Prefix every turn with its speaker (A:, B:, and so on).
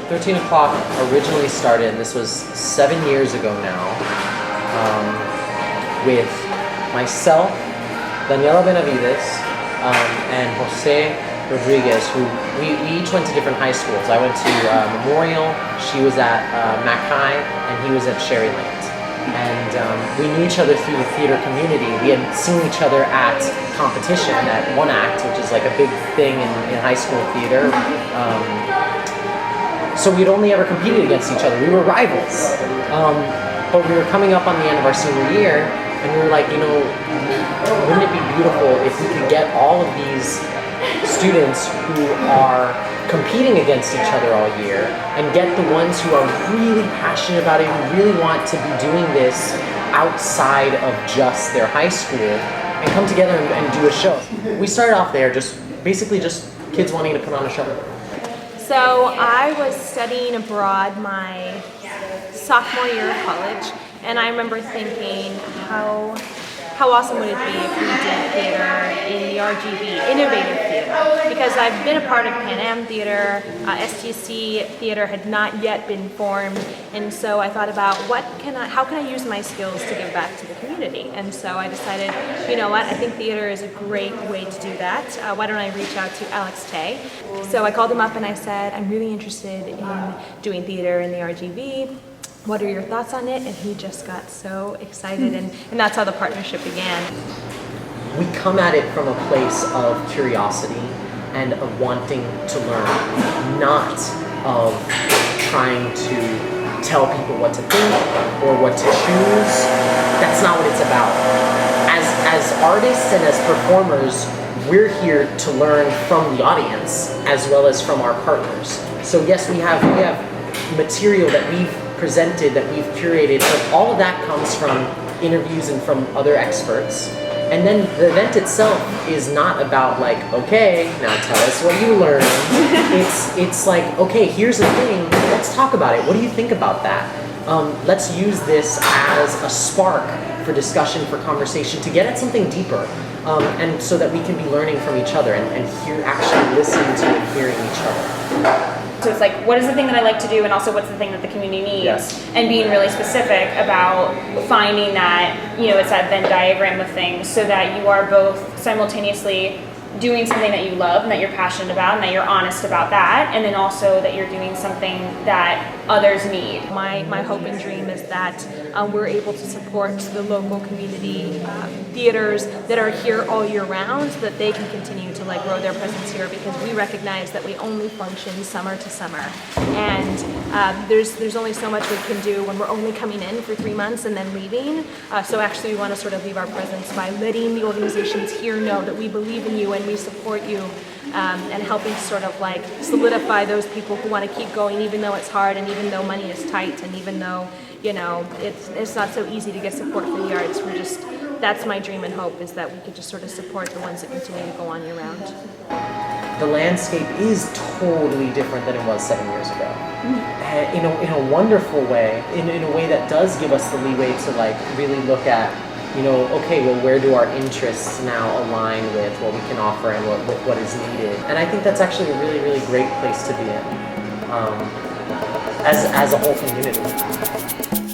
A: 13 o'clock originally started, and this was 7 years ago now, with myself, Daniela Benavides, and Jose Rodriguez, who we each went to different high schools. I went to Memorial, she was at Mackay, and he was at Sherryland. And we knew each other through the theater community. We had seen each other at competition at One Act, which is like a big thing in high school theater. So we'd only ever competed against each other. We were rivals. But we were coming up on the end of our senior year, and we were like, you know, wouldn't it be beautiful if we could get all of these students who are competing against each other all year and get the ones who are really passionate about it, who really want to be doing this outside of just their high school, and come together and do a show. We started off there basically just kids wanting to put on a show.
B: So I was studying abroad my sophomore year of college, and I remember thinking how awesome would it be if we did theater in the RGV, innovative theater, because I've been a part of Pan Am Theater, STC Theater had not yet been formed, and so I thought about how can I use my skills to give back to the community, and so I decided, you know what, I think theater is a great way to do that. Why don't I reach out to Alex Tay? So I called him up and I said, I'm really interested in doing theater in the RGV. What are your thoughts on it? And he just got so excited, and that's how the partnership began.
A: We come at it from a place of curiosity and of wanting to learn, not of trying to tell people what to think or what to choose. That's not what it's about. As artists and as performers, we're here to learn from the audience as well as from our partners. So yes, we have material that we've presented, that we've curated, but all of that comes from interviews and from other experts. And then the event itself is not about like, okay, now tell us what you learned. It's like, okay, here's the thing, let's talk about it. What do you think about that? Let's use this as a spark for discussion, for conversation, to get at something deeper, and so that we can be learning from each other and actually listening to and hearing each other.
C: So it's like, what is the thing that I like to do, and also what's the thing that the community needs, yes. And being really specific about finding that, you know, it's that Venn diagram of things, so that you are both simultaneously doing something that you love and that you're passionate about and that you're honest about that, and then also that you're doing something that others need.
B: My hope and dream is that we're able to support the local community theaters that are here all year round, so that they can continue to like grow their presence here, because we recognize that we only function summer to summer, and there's only so much we can do when we're only coming in for 3 months and then leaving. So actually we want to sort of leave our presence by letting the organizations here know that we believe in you and we support you, and helping to sort of like solidify those people who want to keep going even though it's hard, and even though money is tight, and even though, you know, it's not so easy to get support for the arts. That's my dream and hope, is that we could just sort of support the ones that continue to go on year round.
A: The landscape is totally different than it was 7 years ago. In a wonderful way, in a way that does give us the leeway to like really look at, you know, okay, well, where do our interests now align with what we can offer and what is needed? And I think that's actually a really, really great place to be in, as a whole community.